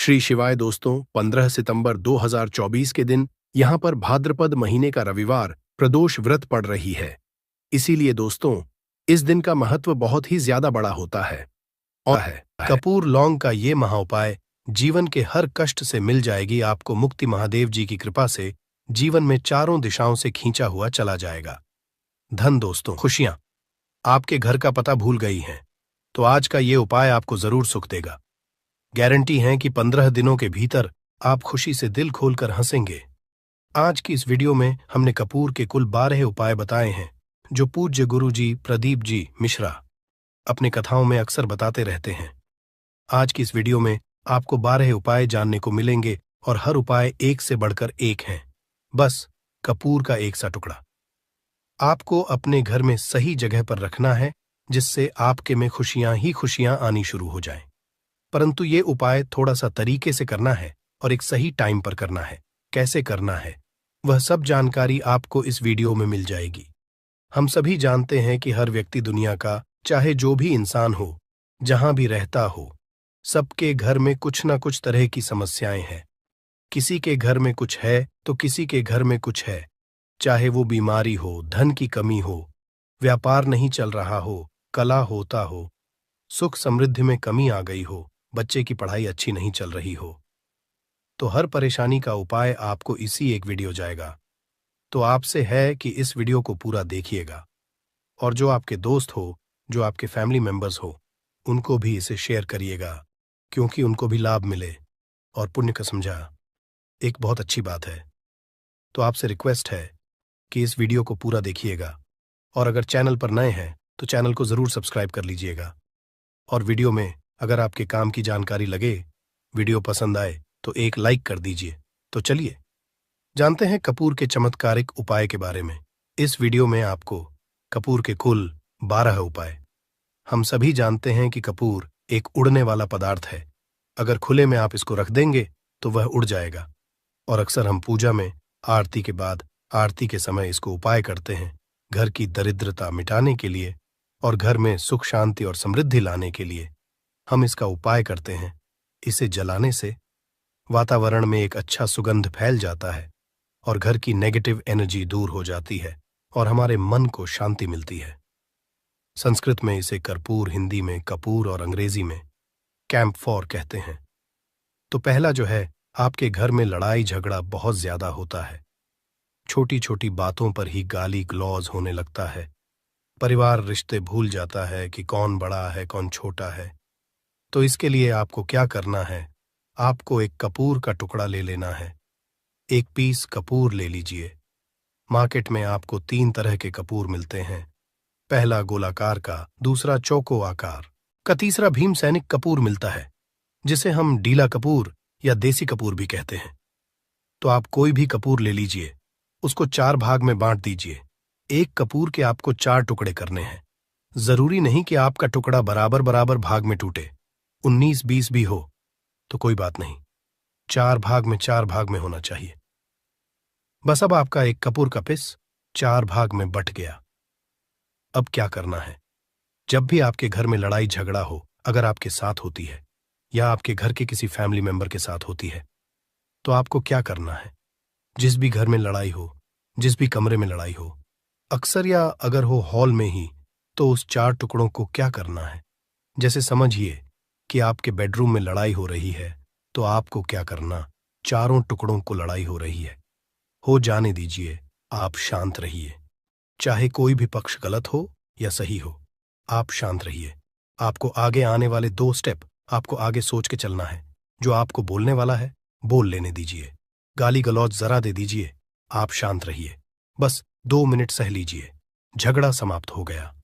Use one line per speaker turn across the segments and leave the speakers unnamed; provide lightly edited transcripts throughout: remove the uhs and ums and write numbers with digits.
श्री शिवाय दोस्तों, 15 सितंबर 2024 के दिन यहाँ पर भाद्रपद महीने का रविवार प्रदोष व्रत पड़ रही है। इसीलिए दोस्तों, इस दिन का महत्व बहुत ही ज्यादा बड़ा होता है और कपूर लौंग का ये महाउपाय जीवन के हर कष्ट से मिल जाएगी आपको। मुक्ति महादेव जी की कृपा से जीवन में चारों दिशाओं से खींचा हुआ चला जाएगा। धन दोस्तों, खुशियां आपके घर का पता भूल गई हैं, तो आज का ये उपाय आपको जरूर सुख देगा। गारंटी है कि 15 दिनों के भीतर आप खुशी से दिल खोलकर हंसेंगे। आज की इस वीडियो में हमने कपूर के कुल 12 उपाय बताए हैं, जो पूज्य गुरु जी प्रदीप जी मिश्रा अपनी कथाओं में अक्सर बताते रहते हैं। आज की इस वीडियो में आपको 12 उपाय जानने को मिलेंगे और हर उपाय एक से बढ़कर एक हैं। बस कपूर का एक सा टुकड़ा आपको अपने घर में सही जगह पर रखना है, जिससे आपके में खुशियां ही खुशियां आनी शुरू हो जाएं। परंतु ये उपाय थोड़ा सा तरीके से करना है और एक सही टाइम पर करना है। कैसे करना है, वह सब जानकारी आपको इस वीडियो में मिल जाएगी। हम सभी जानते हैं कि हर व्यक्ति दुनिया का, चाहे जो भी इंसान हो, जहां भी रहता हो, सबके घर में कुछ ना कुछ तरह की समस्याएं हैं। किसी के घर में कुछ है तो किसी के घर में कुछ है। चाहे वो बीमारी हो, धन की कमी हो, व्यापार नहीं चल रहा हो, कला होता हो, सुख समृद्धि में कमी आ गई हो, बच्चे की पढ़ाई अच्छी नहीं चल रही हो, तो हर परेशानी का उपाय आपको इसी एक वीडियो जाएगा। तो आपसे है कि इस वीडियो को पूरा देखिएगा और जो आपके दोस्त हो, जो आपके फैमिली मेंबर्स हो, उनको भी इसे शेयर करिएगा, क्योंकि उनको भी लाभ मिले और पुण्य का समझा एक बहुत अच्छी बात है। तो आपसे रिक्वेस्ट है कि इस वीडियो को पूरा देखिएगा और अगर चैनल पर नए हैं तो चैनल को जरूर सब्सक्राइब कर लीजिएगा। और वीडियो में अगर आपके काम की जानकारी लगे, वीडियो पसंद आए तो एक लाइक कर दीजिए। तो चलिए जानते हैं कपूर के चमत्कारिक उपाय के बारे में। इस वीडियो में आपको कपूर के कुल 12 उपाय। हम सभी जानते हैं कि कपूर एक उड़ने वाला पदार्थ है। अगर खुले में आप इसको रख देंगे तो वह उड़ जाएगा। और अक्सर हम पूजा में आरती के बाद, आरती के समय इसको उपाय करते हैं, घर की दरिद्रता मिटाने के लिए और घर में सुख शांति और समृद्धि लाने के लिए हम इसका उपाय करते हैं। इसे जलाने से वातावरण में एक अच्छा सुगंध फैल जाता है और घर की नेगेटिव एनर्जी दूर हो जाती है और हमारे मन को शांति मिलती है। संस्कृत में इसे कर्पूर, हिंदी में कपूर और अंग्रेजी में कैम्फोर कहते हैं। तो पहला जो है, आपके घर में लड़ाई झगड़ा बहुत ज्यादा होता है। छोटी छोटी बातों पर ही गाली गलौज होने लगता है। परिवार रिश्ते भूल जाता है कि कौन बड़ा है कौन छोटा है। तो इसके लिए आपको क्या करना है, आपको एक कपूर का टुकड़ा ले लेना है। एक पीस कपूर ले लीजिए। मार्केट में आपको 3 तरह के कपूर मिलते हैं। पहला गोलाकार का, दूसरा चौको आकार का, तीसरा भीम सैनिक कपूर मिलता है, जिसे हम डीला कपूर या देसी कपूर भी कहते हैं। तो आप कोई भी कपूर ले लीजिए, उसको 4 भाग में बांट दीजिए। एक कपूर के आपको 4 टुकड़े करने हैं। जरूरी नहीं कि आपका टुकड़ा बराबर बराबर भाग में टूटे, 19-20 भी हो तो कोई बात नहीं, 4 भाग में होना चाहिए। बस अब आपका एक कपूर का पिस 4 भाग में बट गया। अब क्या करना है, जब भी आपके घर में लड़ाई झगड़ा हो, अगर आपके साथ होती है या आपके घर के किसी फैमिली मेंबर के साथ होती है, तो आपको क्या करना है। जिस भी घर में लड़ाई हो, जिस भी कमरे में लड़ाई हो, अक्सर या अगर हो हॉल में ही, तो उस 4 टुकड़ों को क्या करना है। जैसे समझिए कि आपके बेडरूम में लड़ाई हो रही है, तो आपको क्या करना, चारों टुकड़ों को लड़ाई हो रही है, हो जाने दीजिए, आप शांत रहिए। चाहे कोई भी पक्ष गलत हो या सही हो, आप शांत रहिए। आपको आगे आने वाले 2 स्टेप आपको आगे सोच के चलना है। जो आपको बोलने वाला है बोल लेने दीजिए, गाली गलौज जरा दे दीजिए, आप शांत रहिए। बस 2 मिनट सह लीजिए, झगड़ा समाप्त हो गया।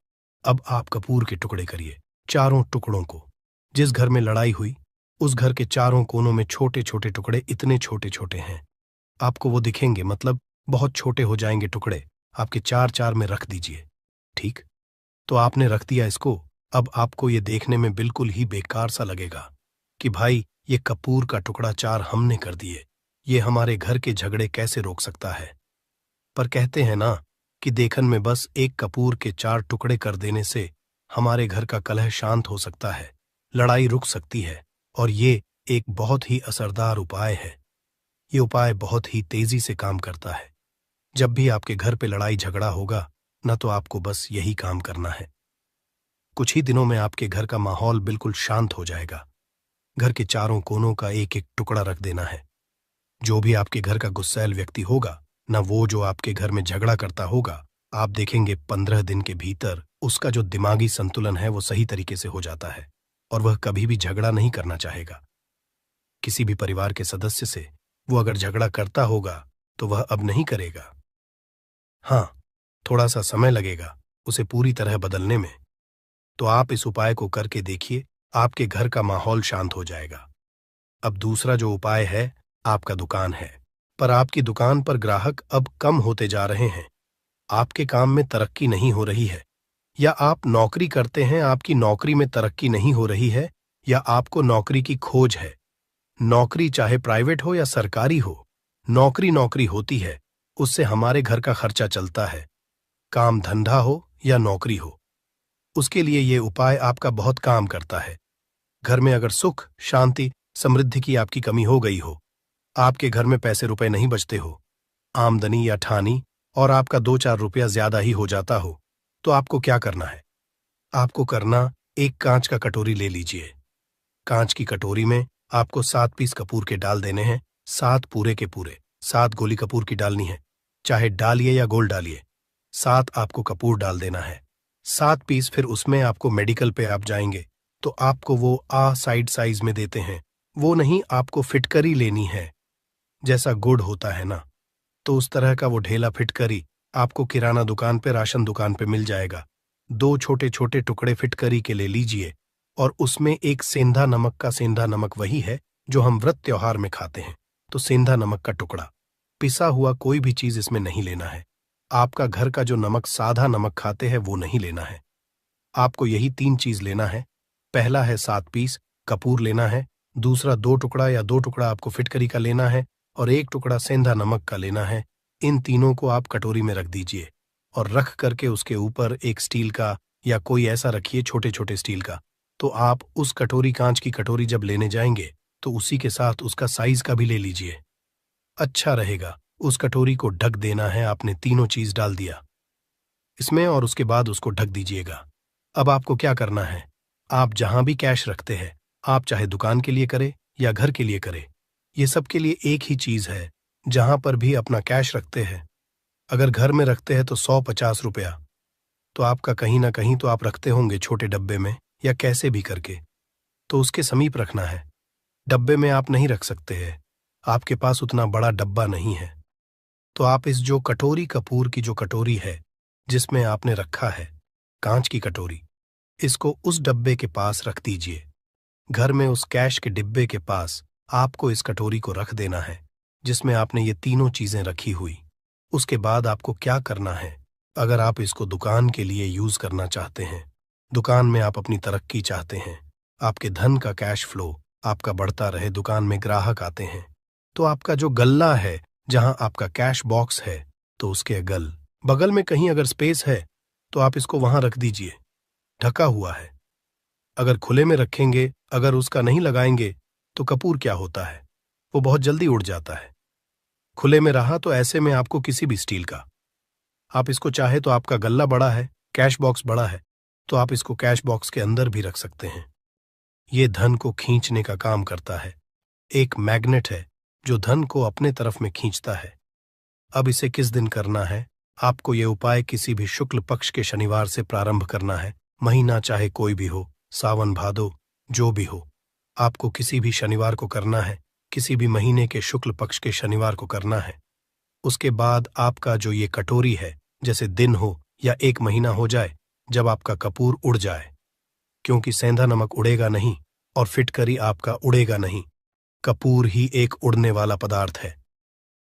अब आप कपूर के टुकड़े करिए, चारों टुकड़ों को। जिस घर में लड़ाई हुई, उस घर के चारों कोनों में छोटे छोटे टुकड़े, इतने छोटे छोटे हैं आपको वो दिखेंगे, मतलब बहुत छोटे हो जाएंगे टुकड़े। आपके 4-4 में रख दीजिए। ठीक, तो आपने रख दिया इसको। अब आपको ये देखने में बिल्कुल ही बेकार सा लगेगा कि भाई ये कपूर का टुकड़ा 4 हमने कर दिए, ये हमारे घर के झगड़े कैसे रोक सकता है। पर कहते हैं ना कि देखन में बस एक कपूर के 4 टुकड़े कर देने से हमारे घर का कलह शांत हो सकता है, लड़ाई रुक सकती है और ये एक बहुत ही असरदार उपाय है। ये उपाय बहुत ही तेजी से काम करता है। जब भी आपके घर पे लड़ाई झगड़ा होगा न, तो आपको बस यही काम करना है। कुछ ही दिनों में आपके घर का माहौल बिल्कुल शांत हो जाएगा। घर के चारों कोनों का एक एक टुकड़ा रख देना है। जो भी आपके घर का गुस्सैल व्यक्ति होगा, न वो जो आपके घर में झगड़ा करता होगा, आप देखेंगे 15 दिन के भीतर उसका जो दिमागी संतुलन है वो सही तरीके से हो जाता है और वह कभी भी झगड़ा नहीं करना चाहेगा। किसी भी परिवार के सदस्य से वो अगर झगड़ा करता होगा तो वह अब नहीं करेगा। हाँ, थोड़ा सा समय लगेगा उसे पूरी तरह बदलने में। तो आप इस उपाय को करके देखिए, आपके घर का माहौल शांत हो जाएगा। अब दूसरा जो उपाय है, आपका दुकान है, पर आपकी दुकान पर ग्राहक अब कम होते जा रहे हैं। आपके काम में तरक्की नहीं हो रही है, या आप नौकरी करते हैं, आपकी नौकरी में तरक्की नहीं हो रही है, या आपको नौकरी की खोज है। नौकरी चाहे प्राइवेट हो या सरकारी हो, नौकरी नौकरी होती है, उससे हमारे घर का खर्चा चलता है। काम धंधा हो या नौकरी हो, उसके लिए ये उपाय आपका बहुत काम करता है। घर में अगर सुख, शांति, समृद्धि की आपकी कमी हो गई हो, आपके घर में पैसे रुपए नहीं बचते हो, आमदनी या ठानी और आपका 2-4 रुपया ज्यादा ही हो जाता हो, तो आपको क्या करना है? आपको करना, एक कांच का कटोरी ले लीजिए। कांच की कटोरी में आपको 7 पीस कपूर के डाल देने हैं, 7 पूरे के पूरे। 7 गोली कपूर की डालनी है, चाहे डालिए या गोल डालिए। 7 आपको कपूर डाल देना है, 7 पीस। फिर उसमें आपको मेडिकल पे आप जाएंगे तो आपको वो साइड साइज में देते हैं, वो नहीं, आपको फिटकरी लेनी है। जैसा गुड़ होता है ना, तो उस तरह का वो ढेला फिटकरी आपको किराना दुकान पे, राशन दुकान पे मिल जाएगा। 2 छोटे छोटे टुकड़े फिटकरी के ले लीजिए और उसमें एक सेंधा नमक का, सेंधा नमक वही है जो हम व्रत त्योहार में खाते हैं, तो सेंधा नमक का टुकड़ा। पिसा हुआ कोई भी चीज इसमें नहीं लेना है। आपका घर का जो नमक, साधा नमक खाते हैं, वो नहीं लेना है। आपको यही 3 चीज लेना है। पहला है 7 पीस कपूर लेना है, दूसरा 2 टुकड़ा या 2 टुकड़ा आपको फिटकरी का लेना है, और 1 टुकड़ा सेंधा नमक का लेना है। इन तीनों को आप कटोरी में रख दीजिए और रख करके उसके ऊपर एक स्टील का या कोई ऐसा रखिए, छोटे छोटे स्टील का। तो आप उस कटोरी, कांच की कटोरी जब लेने जाएंगे तो उसी के साथ उसका साइज का भी ले लीजिए, अच्छा रहेगा। उस कटोरी को ढक देना है, आपने तीनों चीज डाल दिया इसमें और उसके बाद उसको ढक दीजिएगा। अब आपको क्या करना है, आप जहां भी कैश रखते हैं, आप चाहे दुकान के लिए करें या घर के लिए करें, ये सब के लिए एक ही चीज है। जहां पर भी अपना कैश रखते हैं, अगर घर में रखते हैं तो 100-50 रुपया, तो आपका कहीं ना कहीं तो आप रखते होंगे छोटे डब्बे में या कैसे भी करके, तो उसके समीप रखना है। डब्बे में आप नहीं रख सकते हैं, आपके पास उतना बड़ा डब्बा नहीं है। तो आप इस जो कटोरी, कपूर की जो कटोरी है जिसमें आपने रखा है, कांच की कटोरी, इसको उस डब्बे के पास रख दीजिए। घर में उस कैश के डिब्बे के पास आपको इस कटोरी को रख देना है जिसमें आपने ये तीनों चीजें रखी हुई। उसके बाद आपको क्या करना है, अगर आप इसको दुकान के लिए यूज करना चाहते हैं, दुकान में आप अपनी तरक्की चाहते हैं, आपके धन का कैश फ्लो आपका बढ़ता रहे, दुकान में ग्राहक आते हैं, तो आपका जो गल्ला है, जहां आपका कैश बॉक्स है, तो उसके बगल में कहीं अगर स्पेस है तो आप इसको वहां रख दीजिए, ढका हुआ है। अगर खुले में रखेंगे, अगर उसका नहीं लगाएंगे, तो कपूर क्या होता है, वो बहुत जल्दी उड़ जाता है। खुले में रहा तो ऐसे में आपको किसी भी स्टील का, आप इसको चाहे तो, आपका गल्ला बड़ा है, कैश बॉक्स बड़ा है, तो आप इसको कैश बॉक्स के अंदर भी रख सकते हैं। ये धन को खींचने का काम करता है, एक मैग्नेट है जो धन को अपने तरफ में खींचता है। अब इसे किस दिन करना है, आपको ये उपाय किसी भी शुक्ल पक्ष के शनिवार से प्रारंभ करना है। महीना चाहे कोई भी हो, सावन भादो जो भी हो, आपको किसी भी शनिवार को करना है, किसी भी महीने के शुक्ल पक्ष के शनिवार को करना है। उसके बाद आपका जो ये कटोरी है, जैसे दिन हो या 1 महीना हो जाए, जब आपका कपूर उड़ जाए, क्योंकि सेंधा नमक उड़ेगा नहीं और फिटकरी आपका उड़ेगा नहीं, कपूर ही एक उड़ने वाला पदार्थ है।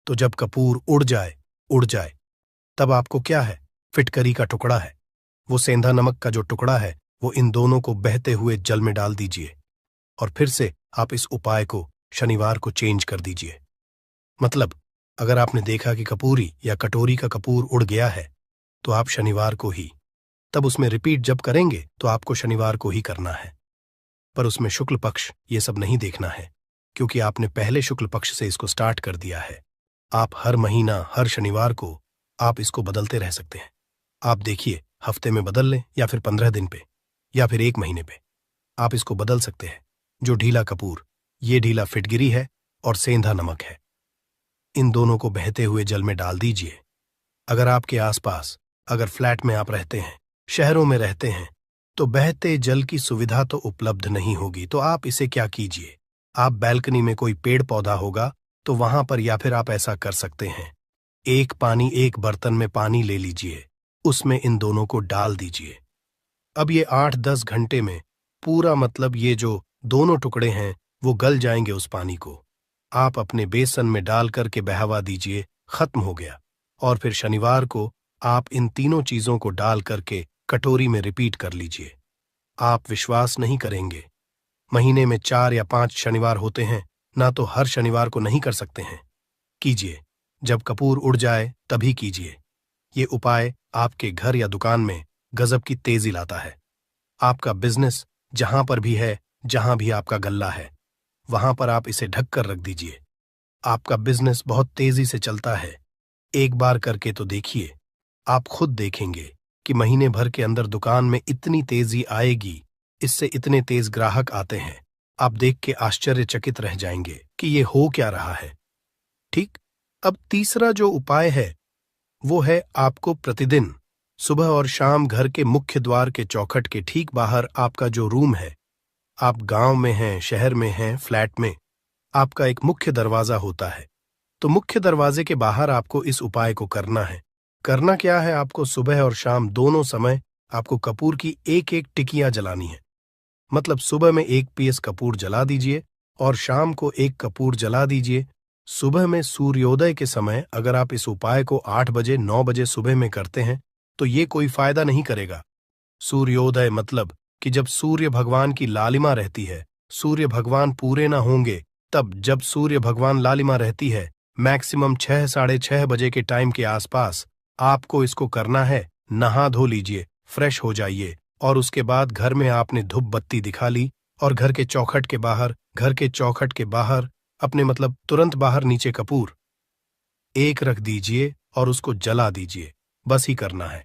तो जब कपूर उड़ जाए, तब आपको क्या है, फिटकरी का टुकड़ा है, वो सेंधा नमक का जो टुकड़ा है, वो इन दोनों को बहते हुए जल में डाल दीजिए और फिर से आप इस उपाय को शनिवार को चेंज कर दीजिए। मतलब अगर आपने देखा कि कपूरी या कटोरी का कपूर उड़ गया है, तो आप शनिवार को ही, तब उसमें रिपीट जब करेंगे तो आपको शनिवार को ही करना है, पर उसमें शुक्ल पक्ष ये सब नहीं देखना है। क्योंकि आपने पहले शुक्ल पक्ष से इसको स्टार्ट कर दिया है। आप हर महीना, हर शनिवार को आप इसको बदलते रह सकते हैं। आप देखिए, हफ्ते में बदल लें या फिर 15 दिन पे या फिर 1 महीने पे आप इसको बदल सकते हैं। जो ढीला कपूर, ये ढीला फिटगिरी है और सेंधा नमक है। इन दोनों को बहते हुए जल में डाल दीजिए। अगर आपके आसपास, अगर फ्लैट में आप रहते हैं, शहरों में रहते हैं, तो बहते जल की सुविधा तो उपलब्ध नहीं होगी। तो आप इसे क्या कीजिए, आप बैल्कनी में कोई पेड़ पौधा होगा तो वहां पर, या फिर आप ऐसा कर सकते हैं, एक बर्तन में पानी ले लीजिए, उसमें इन दोनों को डाल दीजिए। अब ये 8-10 घंटे में पूरा, मतलब ये जो दोनों टुकड़े हैं वो गल जाएंगे उस पानी को। आप अपने बेसन में डाल करके बहावा दीजिए, खत्म हो गया। और फिर शनिवार को आप इन तीनों चीजों को डाल करके कटोरी में रिपीट कर लीजिए। आप विश्वास नहीं करेंगे, महीने में 4 या 5 शनिवार होते हैं ना, तो हर शनिवार को नहीं कर सकते हैं। कीजिए, जब कपूर उड़ जाए तभी कीजिए। ये उपाय आपके घर या दुकान में गजब की तेजी लाता है। आपका बिजनेस जहां पर भी है, जहां भी आपका गल्ला है, वहां पर आप इसे ढक कर रख दीजिए। आपका बिजनेस बहुत तेजी से चलता है। एक बार करके तो देखिए, आप खुद देखेंगे कि महीने भर के अंदर दुकान में इतनी तेजी आएगी, इससे इतने तेज ग्राहक आते हैं, आप देख के आश्चर्यचकित रह जाएंगे कि ये हो क्या रहा है। ठीक। अब तीसरा जो उपाय है वो है, आपको प्रतिदिन सुबह और शाम घर के मुख्य द्वार के चौखट के ठीक बाहर आपका जो रूम है, आप गांव में हैं, शहर में हैं, फ्लैट में, आपका एक मुख्य दरवाजा होता है। तो मुख्य दरवाजे के बाहर आपको इस उपाय को करना है। करना क्या है, आपको सुबह और शाम दोनों समय आपको कपूर की 1-1 टिकियां जलानी है। मतलब सुबह में 1 पीस कपूर जला दीजिए और शाम को 1 कपूर जला दीजिए। सुबह में सूर्योदय के समय अगर आप इस उपाय को 8 बजे 9 बजे सुबह में करते हैं तो ये कोई फायदा नहीं करेगा। सूर्योदय मतलब कि जब सूर्य भगवान की लालिमा रहती है, सूर्य भगवान पूरे ना होंगे तब, जब सूर्य भगवान लालिमा रहती है, मैक्सिमम 6 साढ़े 6 बजे के टाइम के आसपास आपको इसको करना है। नहा धो लीजिए, फ्रेश हो जाइए और उसके बाद घर में आपने धूप बत्ती दिखा ली और घर के चौखट के बाहर अपने, मतलब तुरंत बाहर, नीचे कपूर 1 रख दीजिए और उसको जला दीजिए। बस ही करना है।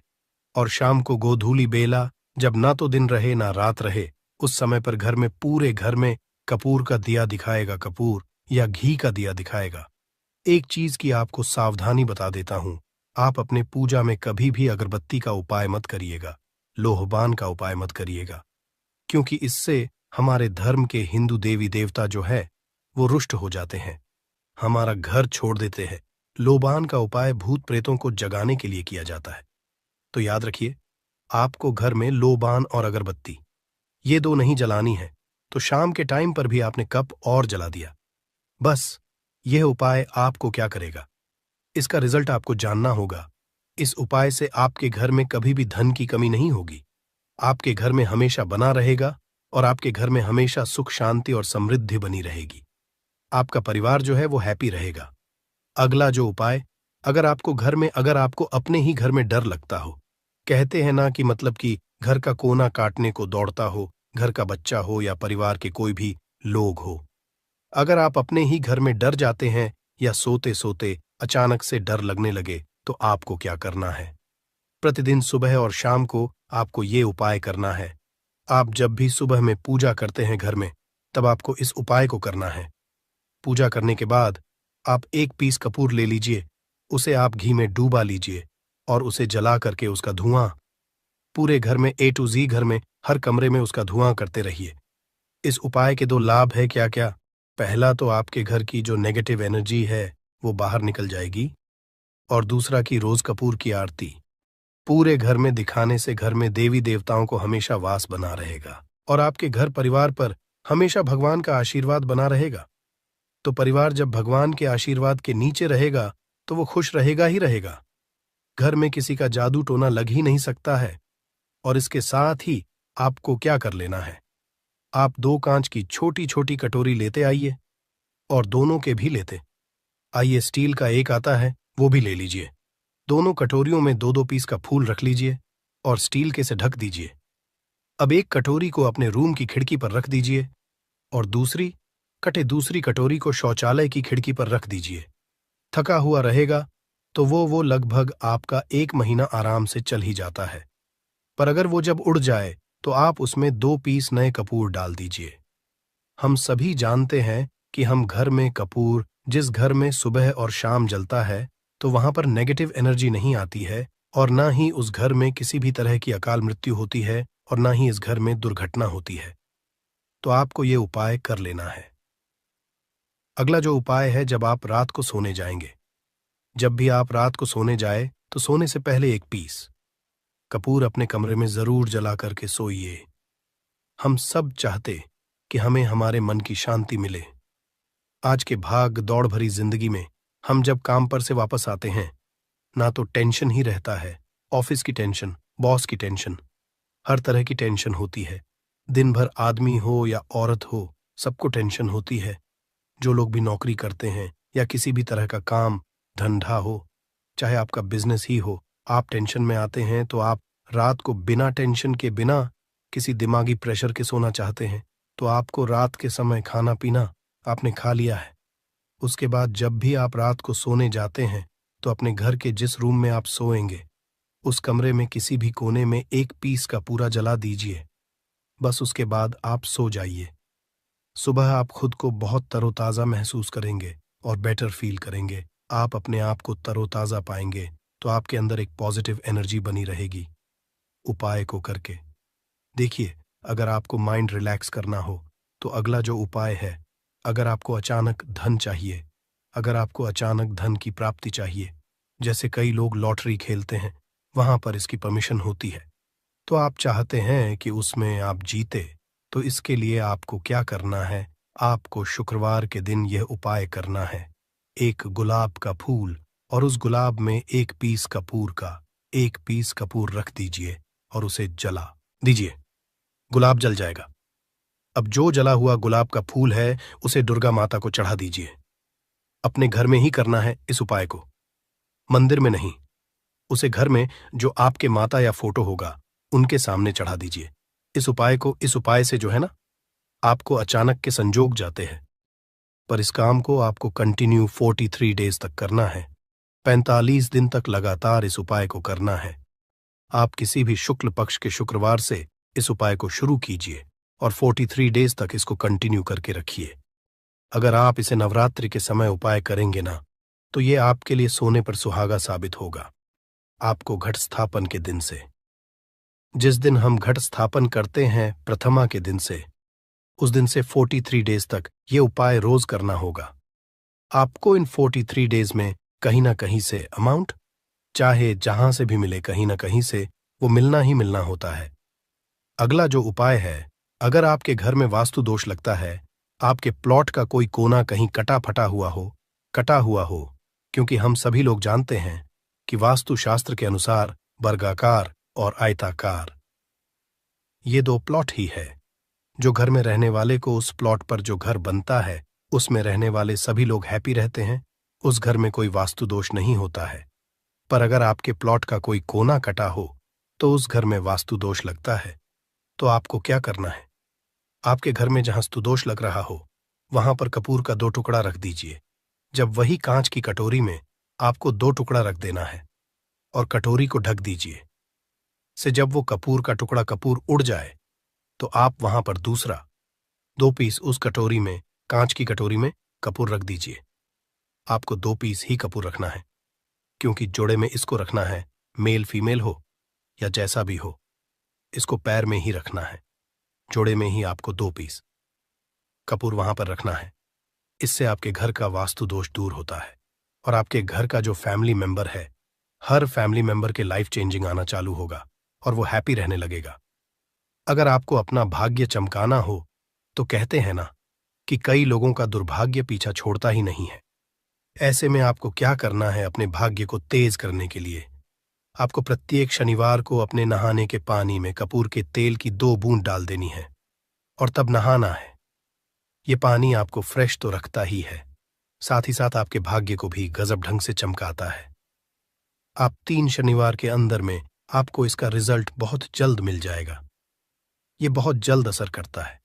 और शाम को गोधूली बेला, जब ना तो दिन रहे ना रात रहे, उस समय पर घर में, पूरे घर में कपूर का दिया दिखाएगा, कपूर या घी का दिया दिखाएगा। एक चीज की आपको सावधानी बता देता हूं, आप अपने पूजा में कभी भी अगरबत्ती का उपाय मत करिएगा, लोहबान का उपाय मत करिएगा, क्योंकि इससे हमारे धर्म के हिंदू देवी देवता जो है वो रुष्ट हो जाते हैं, हमारा घर छोड़ देते हैं। लोबान का उपाय भूत प्रेतों को जगाने के लिए किया जाता है। तो याद रखिए, आपको घर में लोबान और अगरबत्ती ये 2 नहीं जलानी है, तो शाम के टाइम पर भी आपने कप और जला दिया। बस यह उपाय आपको क्या करेगा, इसका रिजल्ट आपको जानना होगा। इस उपाय से आपके घर में कभी भी धन की कमी नहीं होगी, आपके घर में हमेशा बना रहेगा और आपके घर में हमेशा सुख शांति और समृद्धि बनी रहेगी। आपका परिवार जो है वो हैप्पी रहेगा। अगला जो उपाय, अगर आपको अपने ही घर में डर लगता हो, कहते हैं ना कि मतलब कि घर का कोना काटने को दौड़ता हो, घर का बच्चा हो या परिवार के कोई भी लोग हो, अगर आप अपने ही घर में डर जाते हैं या सोते सोते अचानक से डर लगने लगे, तो आपको क्या करना है, प्रतिदिन सुबह और शाम को आपको ये उपाय करना है। आप जब भी सुबह में पूजा करते हैं घर में, तब आपको इस उपाय को करना है। पूजा करने के बाद आप 1 पीस कपूर ले लीजिए, उसे आप घी में डूबा लीजिए और उसे जला करके उसका धुआं पूरे घर में, A to Z घर में, हर कमरे में उसका धुआं करते रहिए। इस उपाय के 2 लाभ है क्या क्या। पहला तो आपके घर की जो नेगेटिव एनर्जी है वो बाहर निकल जाएगी, और दूसरा कि रोज कपूर की आरती पूरे घर में दिखाने से घर में देवी देवताओं को हमेशा वास बना रहेगा और आपके घर परिवार पर हमेशा भगवान का आशीर्वाद बना रहेगा। तो परिवार जब भगवान के आशीर्वाद के नीचे रहेगा तो वो खुश रहेगा ही रहेगा। घर में किसी का जादू टोना लग ही नहीं सकता है। और इसके साथ ही आपको क्या कर लेना है, आप 2 कांच की छोटी छोटी कटोरी लेते आइए और दोनों के भी लेते आइए। स्टील का एक आता है, वो भी ले लीजिए। दोनों कटोरियों में 2-2 पीस का फूल रख लीजिए और स्टील के से ढक दीजिए। अब एक कटोरी को अपने रूम की खिड़की पर रख दीजिए और दूसरी कटे दूसरी कटोरी को शौचालय की खिड़की पर रख दीजिए। थका हुआ रहेगा तो वो लगभग आपका 1 महीना आराम से चल ही जाता है। पर अगर वो जब उड़ जाए तो आप उसमें 2 पीस नए कपूर डाल दीजिए। हम सभी जानते हैं कि हम घर में कपूर, जिस घर में सुबह और शाम जलता है, तो वहां पर नेगेटिव एनर्जी नहीं आती है और ना ही उस घर में किसी भी तरह की अकाल मृत्यु होती है और ना ही इस घर में दुर्घटना होती है। तो आपको ये उपाय कर लेना है। अगला जो उपाय है, जब आप रात को सोने जाएंगे, जब भी आप रात को सोने जाए तो सोने से पहले 1 पीस कपूर अपने कमरे में जरूर जला करके सोइए। हम सब चाहते कि हमें हमारे मन की शांति मिले। आज के भाग दौड़ भरी जिंदगी में हम जब काम पर से वापस आते हैं, ना तो टेंशन ही रहता है, ऑफिस की टेंशन, बॉस की टेंशन, हर तरह की टेंशन होती है। दिन भर आदमी हो या औरत हो, सबको टेंशन होती है। जो लोग भी नौकरी करते हैं या किसी भी तरह का काम धंधा हो, चाहे आपका बिजनेस ही हो, आप टेंशन में आते हैं तो आप रात को बिना टेंशन के, बिना किसी दिमागी प्रेशर के सोना चाहते हैं। तो आपको रात के समय खाना पीना आपने खा लिया है। उसके बाद जब भी आप रात को सोने जाते हैं तो अपने घर के जिस रूम में आप सोएंगे, उस कमरे में किसी भी कोने में 1 पीस का पूरा जला दीजिए। बस उसके बाद आप सो जाइए। सुबह आप खुद को बहुत तरोताज़ा महसूस करेंगे और बेटर फील करेंगे। आप अपने आप को तरोताज़ा पाएंगे तो आपके अंदर एक पॉजिटिव एनर्जी बनी रहेगी। उपाय को करके देखिए। अगर आपको माइंड रिलैक्स करना हो तो अगला जो उपाय है, अगर आपको अचानक धन चाहिए, अगर आपको अचानक धन की प्राप्ति चाहिए, जैसे कई लोग लॉटरी खेलते हैं, वहां पर इसकी परमिशन होती है, तो आप चाहते हैं कि उसमें आप जीते, तो इसके लिए आपको क्या करना है? आपको शुक्रवार के दिन यह उपाय करना है। एक गुलाब का फूल और उस गुलाब में 1 पीस कपूर का 1 पीस कपूर रख दीजिए और उसे जला दीजिए। गुलाब जल जाएगा। अब जो जला हुआ गुलाब का फूल है उसे दुर्गा माता को चढ़ा दीजिए। अपने घर में ही करना है इस उपाय को, मंदिर में नहीं। उसे घर में जो आपके माता या फोटो होगा उनके सामने चढ़ा दीजिए। इस उपाय से जो है ना, आपको अचानक के संजोग जाते हैं। पर इस काम को आपको कंटिन्यू 43 डेज तक करना है। 45 दिन तक लगातार इस उपाय को करना है। आप किसी भी शुक्ल पक्ष के शुक्रवार से इस उपाय को शुरू कीजिए और 43 डेज तक इसको कंटिन्यू करके रखिए। अगर आप इसे नवरात्रि के समय उपाय करेंगे ना, तो ये आपके लिए सोने पर सुहागा साबित होगा। आपको घट स्थापन के दिन से, जिस दिन हम घट स्थापन करते हैं प्रथमा के दिन से, उस दिन से 43 डेज तक ये उपाय रोज करना होगा। आपको इन 43 डेज में कहीं ना कहीं से अमाउंट, चाहे जहां से भी मिले, कहीं ना कहीं से वो मिलना ही मिलना होता है। अगला जो उपाय है, अगर आपके घर में वास्तु दोष लगता है, आपके प्लॉट का कोई कोना कहीं कटा हुआ हो, क्योंकि हम सभी लोग जानते हैं कि वास्तु शास्त्र के अनुसार वर्गाकार और आयताकार ये 2 प्लॉट ही है। जो घर में रहने वाले को, उस प्लॉट पर जो घर बनता है उसमें रहने वाले सभी लोग हैप्पी रहते हैं, उस घर में कोई वास्तु दोष नहीं होता है। पर अगर आपके प्लॉट का कोई कोना कटा हो तो उस घर में वास्तु दोष लगता है। तो आपको क्या करना है? आपके घर में जहां स्तुदोष लग रहा हो वहां पर कपूर का 2 टुकड़ा रख दीजिए। जब वही कांच की कटोरी में आपको 2 टुकड़ा रख देना है और कटोरी को ढक दीजिए। से जब वो कपूर का टुकड़ा कपूर उड़ जाए तो आप वहां पर दूसरा 2 पीस उस कटोरी में, कांच की कटोरी में कपूर रख दीजिए। आपको 2 पीस ही कपूर रखना है, क्योंकि जोड़े में इसको रखना है, मेल फीमेल हो या जैसा भी हो, इसको पैर में ही रखना है। जोड़े में ही आपको 2 पीस कपूर वहां पर रखना है। इससे आपके घर का वास्तु दोष दूर होता है और आपके घर का जो फैमिली मेंबर है, हर फैमिली मेंबर के लाइफ चेंजिंग आना चालू होगा और वो हैप्पी रहने लगेगा। अगर आपको अपना भाग्य चमकाना हो तो कहते हैं ना कि कई लोगों का दुर्भाग्य पीछा छोड़ता ही नहीं है। ऐसे में आपको क्या करना है? अपने भाग्य को तेज करने के लिए आपको प्रत्येक शनिवार को अपने नहाने के पानी में कपूर के तेल की 2 बूंद डाल देनी है और तब नहाना है। ये पानी आपको फ्रेश तो रखता ही है, साथ ही साथ आपके भाग्य को भी गजब ढंग से चमकाता है। आप 3 शनिवार के अंदर में आपको इसका रिजल्ट बहुत जल्द मिल जाएगा। ये बहुत जल्द असर करता है।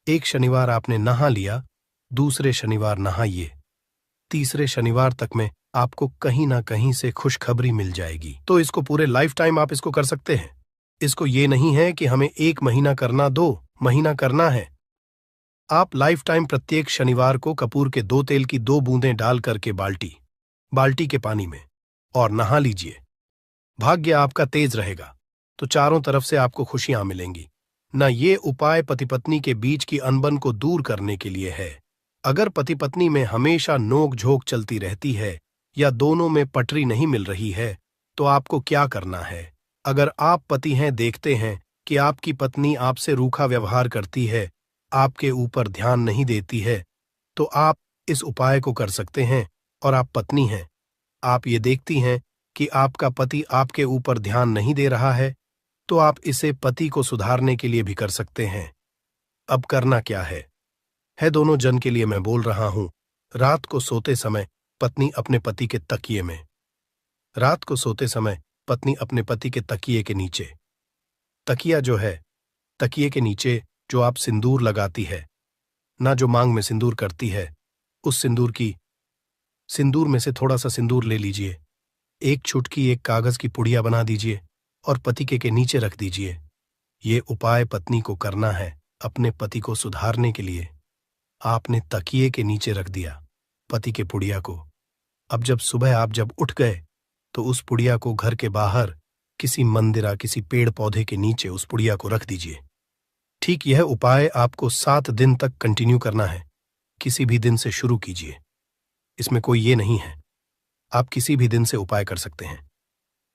एक शनिवार आपने नहा लिया दूसरे शनिवार नहाइए। तीसरे शनिवार तक में आपको कहीं ना कहीं से खुशखबरी मिल जाएगी। तो इसको पूरे लाइफ टाइम आप इसको कर सकते हैं। इसको ये नहीं है कि हमें 1 महीना करना, 2 महीना करना है। आप लाइफ टाइम प्रत्येक शनिवार को कपूर के 2 तेल की 2 बूंदें डाल करके बाल्टी के पानी में और नहा लीजिए। भाग्य आपका तेज रहेगा तो चारों तरफ से आपको खुशियां मिलेंगी। न ये उपाय पति पत्नी के बीच की अनबन को दूर करने के लिए है। अगर पति पत्नी में हमेशा नोक झोंक चलती रहती है या दोनों में पटरी नहीं मिल रही है तो आपको क्या करना है? अगर आप पति हैं, देखते हैं कि आपकी पत्नी आपसे रूखा व्यवहार करती है, आपके ऊपर ध्यान नहीं देती है, तो आप इस उपाय को कर सकते हैं। और आप पत्नी हैं, आप ये देखती हैं कि आपका पति आपके ऊपर ध्यान नहीं दे रहा है, तो आप इसे पति को सुधारने के लिए भी कर सकते हैं। अब करना क्या है दोनों जन के लिए मैं बोल रहा हूं। रात को सोते समय पत्नी अपने पति के तकिए में, रात को सोते समय पत्नी अपने पति के तकिए के नीचे, तकिया जो है, तकिए के नीचे जो आप सिंदूर लगाती है ना, जो मांग में सिंदूर करती है, उस सिंदूर में से थोड़ा सा सिंदूर ले लीजिए, एक चुटकी एक कागज की पुड़िया बना दीजिए और पति के नीचे रख दीजिए। ये उपाय पत्नी को करना है अपने पति को सुधारने के लिए। आपने तकिए के नीचे रख दिया पति के पुड़िया को। अब जब सुबह आप जब उठ गए तो उस पुड़िया को घर के बाहर किसी मंदिरा, किसी पेड़ पौधे के नीचे उस पुड़िया को रख दीजिए। ठीक यह उपाय आपको 7 दिन तक कंटिन्यू करना है। किसी भी दिन से शुरू कीजिए, इसमें कोई ये नहीं है, आप किसी भी दिन से उपाय कर सकते हैं।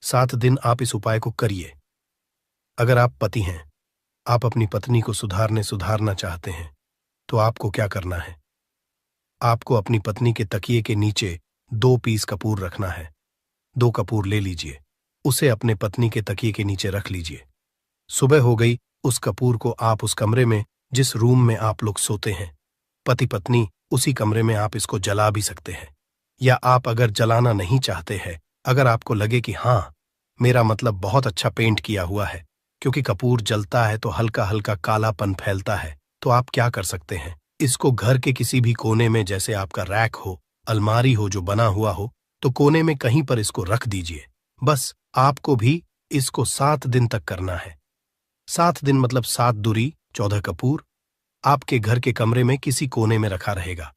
7 दिन आप इस उपाय को करिए। अगर आप पति हैं, आप अपनी पत्नी को सुधारना चाहते हैं, तो आपको क्या करना है? आपको अपनी पत्नी के तकिए के नीचे 2 पीस कपूर रखना है। 2 कपूर ले लीजिए, उसे अपने पत्नी के तकिए के नीचे रख लीजिए। सुबह हो गई, उस कपूर को आप उस कमरे में, जिस रूम में आप लोग सोते हैं, पति पत्नी, उसी कमरे में आप इसको जला भी सकते हैं। या आप अगर जलाना नहीं चाहते हैं, अगर आपको लगे कि हाँ, मेरा मतलब बहुत अच्छा पेंट किया हुआ है, क्योंकि कपूर जलता है तो हल्का हल्का कालापन फैलता है, तो आप क्या कर सकते हैं? इसको घर के किसी भी कोने में, जैसे आपका रैक हो, अलमारी हो जो बना हुआ हो, तो कोने में कहीं पर इसको रख दीजिए। बस आपको भी इसको 7 दिन तक करना है। 7 दिन मतलब 7 दूरी 14 कपूर आपके घर के कमरे में किसी कोने में रखा रहेगा।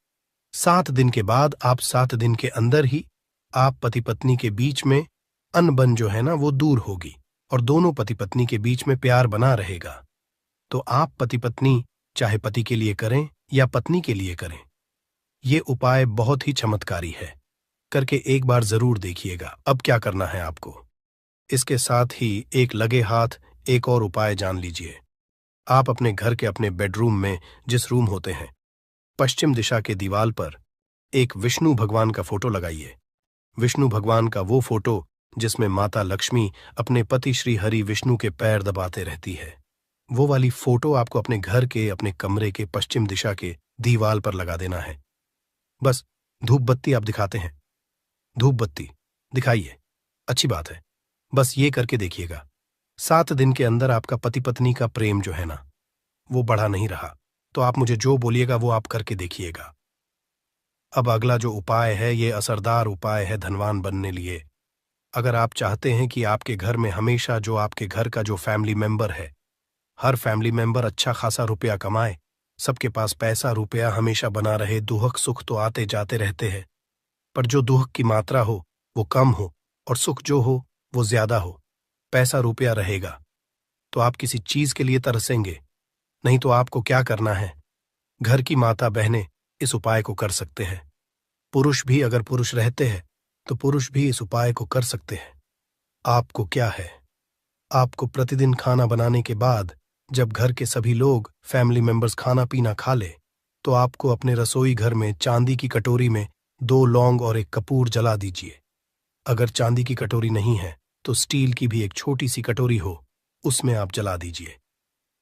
7 दिन के बाद, आप 7 दिन के अंदर ही आप पति पत्नी के बीच में अनबन जो है ना, वो दूर होगी और दोनों पति पत्नी के बीच में प्यार बना रहेगा। तो आप पति पत्नी चाहे पति के लिए करें या पत्नी के लिए करें, ये उपाय बहुत ही चमत्कारी है। करके एक बार जरूर देखिएगा। अब क्या करना है आपको? इसके साथ ही एक लगे हाथ एक और उपाय जान लीजिए। आप अपने घर के अपने बेडरूम में, जिस रूम होते हैं, पश्चिम दिशा के दीवार पर एक विष्णु भगवान का फोटो लगाइए। विष्णु भगवान का वो फोटो जिसमें माता लक्ष्मी अपने पति श्री हरि विष्णु के पैर दबाते रहती है, वो वाली फोटो आपको अपने घर के, अपने कमरे के पश्चिम दिशा के दीवार पर लगा देना है। बस धूप बत्ती आप दिखाते हैं, धूप बत्ती दिखाइए, अच्छी बात है। बस ये करके देखिएगा। 7 दिन के अंदर आपका पति पत्नी का प्रेम जो है ना, वो बढ़ा नहीं रहा, तो आप मुझे जो बोलिएगा वो आप करके देखिएगा। अब अगला जो उपाय है, ये असरदार उपाय है धनवान बनने लिए। अगर आप चाहते हैं कि आपके घर में हमेशा जो आपके घर का जो फैमिली मेंबर है, हर फैमिली मेंबर अच्छा खासा रुपया कमाए, सबके पास पैसा रुपया हमेशा बना रहे, दुख सुख तो आते जाते रहते हैं, पर जो दुख की मात्रा हो वो कम हो और सुख जो हो वो ज्यादा हो, पैसा रुपया रहेगा, तो आप किसी चीज के लिए तरसेंगे नहीं। तो आपको क्या करना है? घर की माता बहनें इस उपाय को कर सकते हैं। पुरुष भी, अगर पुरुष रहते हैं तो पुरुष भी इस उपाय को कर सकते हैं। आपको क्या है, आपको प्रतिदिन खाना बनाने के बाद जब घर के सभी लोग, फैमिली मेंबर्स खाना पीना खा ले, तो आपको अपने रसोई घर में चांदी की कटोरी में 2 लौंग और एक कपूर जला दीजिए। अगर चांदी की कटोरी नहीं है तो स्टील की भी एक छोटी सी कटोरी हो, उसमें आप जला दीजिए।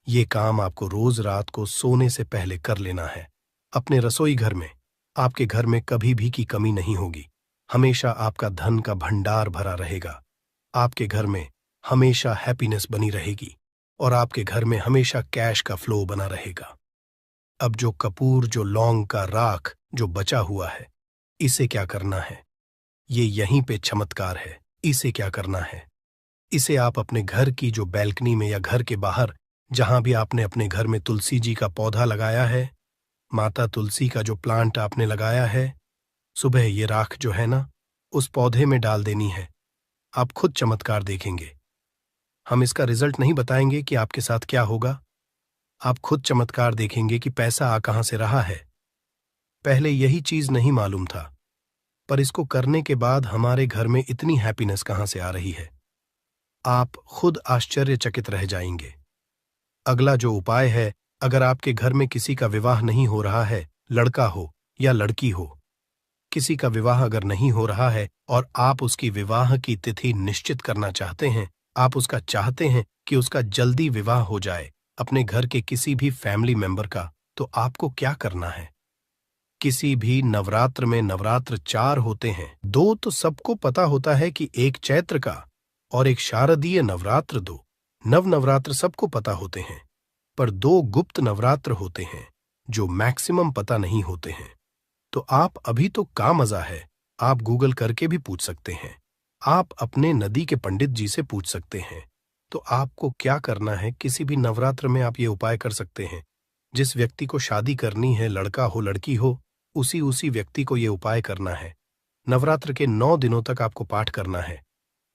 ये काम आपको रोज रात को सोने से पहले कर लेना है। अपने रसोई घर में, आपके घर में कभी भी की कमी नहीं होगी। हमेशा आपका धन का भंडार भरा रहेगा। आपके घर में हमेशा हैप्पीनेस बनी रहेगी और आपके घर में हमेशा कैश का फ्लो बना रहेगा। अब जो कपूर, जो लौंग का राख जो बचा हुआ है, इसे क्या करना है? ये यहीं पे चमत्कार है। इसे क्या करना है? इसे आप अपने घर की जो बैल्कनी में या घर के बाहर जहां भी आपने अपने घर में तुलसी जी का पौधा लगाया है, माता तुलसी का जो प्लांट आपने लगाया है, सुबह ये राख जो है ना, उस पौधे में डाल देनी है। आप खुद चमत्कार देखेंगे। हम इसका रिजल्ट नहीं बताएंगे कि आपके साथ क्या होगा। आप खुद चमत्कार देखेंगे कि पैसा आ कहां से रहा है। पहले यही चीज नहीं मालूम था, पर इसको करने के बाद हमारे घर में इतनी हैप्पीनेस कहां से आ रही है, आप खुद आश्चर्यचकित रह जाएंगे। अगला जो उपाय है, अगर आपके घर में किसी का विवाह नहीं हो रहा है, लड़का हो या लड़की हो, किसी का विवाह अगर नहीं हो रहा है और आप उसकी विवाह की तिथि निश्चित करना चाहते हैं, आप उसका चाहते हैं कि उसका जल्दी विवाह हो जाए अपने घर के किसी भी फैमिली मेंबर का, तो आपको क्या करना है? किसी भी नवरात्र में नवरात्र 4 होते हैं। 2 तो सबको पता होता है कि एक चैत्र का और एक शारदीय नवरात्र 2 नवरात्र सबको पता होते हैं, पर 2 गुप्त नवरात्र होते हैं जो मैक्सिमम पता नहीं होते हैं। तो आप अभी तो का मजा है, आप गूगल करके भी पूछ सकते हैं, आप अपने नदी के पंडित जी से पूछ सकते हैं। तो आपको क्या करना है, किसी भी नवरात्र में आप ये उपाय कर सकते हैं। जिस व्यक्ति को शादी करनी है, लड़का हो लड़की हो, उसी व्यक्ति को ये उपाय करना है। नवरात्र के 9 दिनों तक आपको पाठ करना है।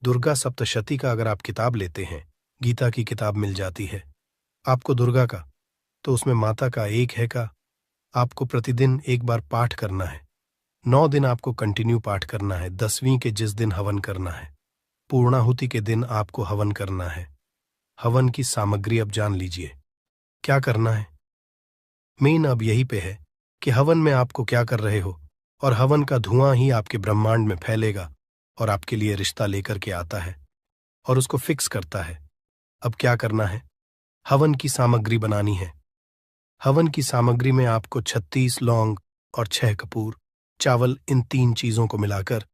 दुर्गा सप्तशती का अगर आप किताब लेते हैं, गीता की किताब मिल जाती है आपको दुर्गा का, तो उसमें माता का एक है का आपको प्रतिदिन एक बार पाठ करना है। 9 दिन आपको कंटिन्यू पाठ करना है। 10वीं के जिस दिन हवन करना है, पूर्णाहुति के दिन आपको हवन करना है। हवन की सामग्री अब जान लीजिए क्या करना है। मेन अब यही पे है कि हवन में आपको क्या कर रहे हो, और हवन का धुआं ही आपके ब्रह्मांड में फैलेगा और आपके लिए रिश्ता लेकर के आता है और उसको फिक्स करता है। अब क्या करना है, हवन की सामग्री बनानी है। हवन की सामग्री में आपको 36 लौंग और 6 कपूर, चावल, इन 3 चीजों को मिलाकर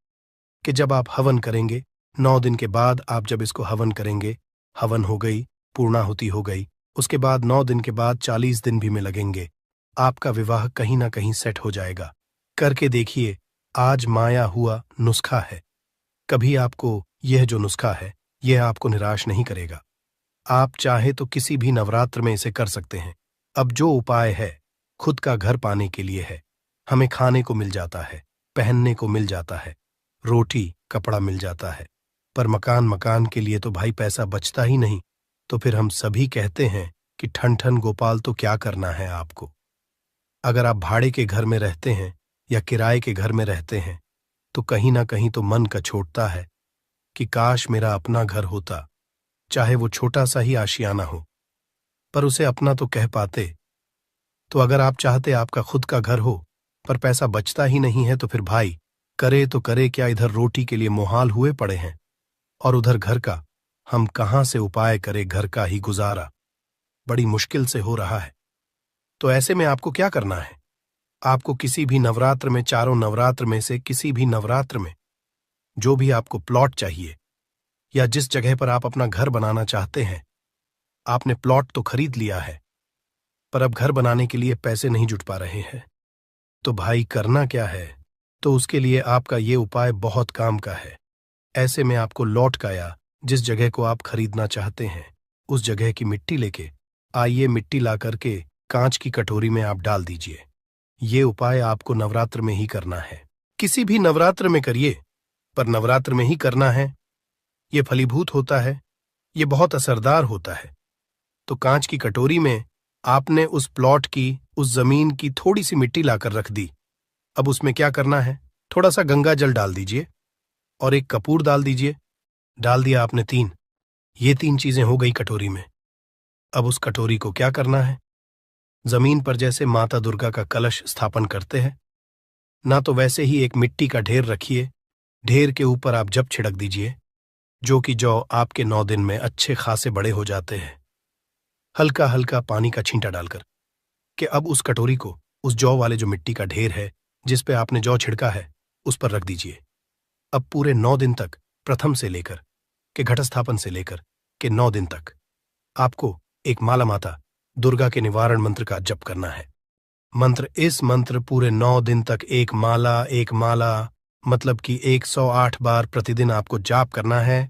कि जब आप हवन करेंगे, 9 दिन के बाद आप जब इसको हवन करेंगे, हवन हो गई, पूर्णाहुति हो गई, उसके बाद 9 दिन के बाद 40 दिन भी में लगेंगे, आपका विवाह कहीं ना कहीं सेट हो जाएगा। करके देखिए, आज माया हुआ नुस्खा है। कभी आपको यह जो नुस्खा है, यह आपको निराश नहीं करेगा। आप चाहे तो किसी भी नवरात्र में इसे कर सकते हैं। अब जो उपाय है, खुद का घर पाने के लिए है। हमें खाने को मिल जाता है, पहनने को मिल जाता है, रोटी कपड़ा मिल जाता है, पर मकान के लिए तो भाई पैसा बचता ही नहीं। तो फिर हम सभी कहते हैं कि ठन ठन गोपाल, तो क्या करना है आपको? अगर आप भाड़े के घर में रहते हैं या किराए के घर में रहते हैं, तो कहीं ना कहीं तो मन कछोटता है कि काश मेरा अपना घर होता, चाहे वो छोटा सा ही आशियाना हो, पर उसे अपना तो कह पाते। तो अगर आप चाहते आपका खुद का घर हो, पर पैसा बचता ही नहीं है, तो फिर भाई करे तो करे क्या, इधर रोटी के लिए मुहाल हुए पड़े हैं और उधर घर का हम कहां से उपाय करें, घर का ही गुजारा बड़ी मुश्किल से हो रहा है। तो ऐसे में आपको क्या करना है, आपको किसी भी नवरात्र में, चारों नवरात्र में से किसी भी नवरात्र में जो भी आपको प्लॉट चाहिए या जिस जगह पर आप अपना घर बनाना चाहते हैं, आपने प्लॉट तो खरीद लिया है, पर अब घर बनाने के लिए पैसे नहीं जुट पा रहे हैं, तो भाई करना क्या है? तो उसके लिए आपका ये उपाय बहुत काम का है। ऐसे में आपको लौट का या जिस जगह को आप खरीदना चाहते हैं, उस जगह की मिट्टी लेके आइए, मिट्टी ला करके कांच की कटोरी में आप डाल दीजिए। ये उपाय आपको नवरात्र में ही करना है। किसी भी नवरात्र में करिए, पर नवरात्र में ही करना है। ये फलीभूत होता है, ये बहुत असरदार होता है। तो कांच की कटोरी में आपने उस प्लॉट की, उस जमीन की थोड़ी सी मिट्टी लाकर रख दी। अब उसमें क्या करना है, थोड़ा सा गंगा जल डाल दीजिए और एक कपूर डाल दीजिए। डाल दिया आपने 3, ये 3 चीजें हो गई कटोरी में। अब उस कटोरी को क्या करना है, जमीन पर जैसे माता दुर्गा का कलश स्थापन करते हैं ना, तो वैसे ही एक मिट्टी का ढेर रखिए। ढेर के ऊपर आप जब छिड़क दीजिए, जो कि जौ आपके 9 दिन में अच्छे खासे बड़े हो जाते हैं, हल्का हल्का पानी का छींटा डालकर कि अब उस कटोरी को उस जौ वाले जो मिट्टी का ढेर है जिस पे आपने जौ छिड़का है, उस पर रख दीजिए। अब पूरे 9 दिन तक, प्रथम से लेकर के घटस्थापन से लेकर के 9 दिन तक आपको एक माला माता दुर्गा के निवारण मंत्र का जप करना है। इस मंत्र पूरे 9 दिन तक एक माला मतलब कि 108 बार प्रतिदिन आपको जाप करना है।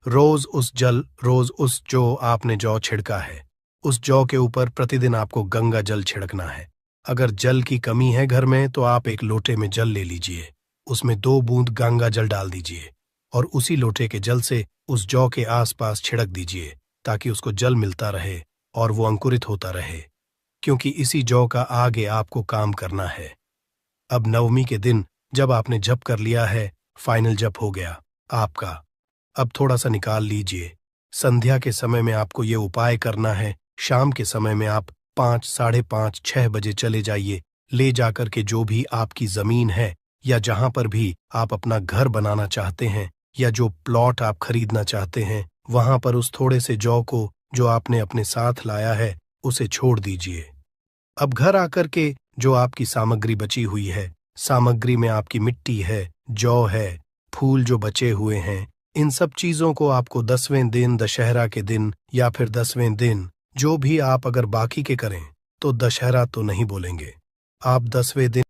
रोज उस जो आपने जौ छिड़का है उस जौ के ऊपर प्रतिदिन आपको गंगा जल छिड़कना है। अगर जल की कमी है घर में तो आप एक लोटे में जल ले लीजिए, उसमें 2 बूंद गंगा जल डाल दीजिए और उसी लोटे के जल से उस जौ के आसपास छिड़क दीजिए ताकि उसको जल मिलता रहे और वो अंकुरित होता रहे, क्योंकि इसी जौ का आगे आपको काम करना है। अब नवमी के दिन जब आपने जप कर लिया है, फाइनल जप हो गया आपका। अब थोड़ा सा निकाल लीजिए। संध्या के समय में आपको ये उपाय करना है। शाम के समय में आप 5, साढ़े 5, 6 बजे चले जाइए। ले जाकर के जो भी आपकी जमीन है या जहां पर भी आप अपना घर बनाना चाहते हैं या जो प्लॉट आप खरीदना चाहते हैं, वहां पर उस थोड़े से जौ को जो आपने अपने साथ लाया है उसे छोड़ दीजिए। अब घर आकर के जो आपकी सामग्री बची हुई है, सामग्री में आपकी मिट्टी है, जौ है, फूल जो बचे हुए हैं, इन सब चीजों को आपको 10वें दिन, दशहरा के दिन या फिर 10वें दिन, जो भी आप अगर बाकी के करें तो दशहरा तो नहीं बोलेंगे, आप 10वें दिन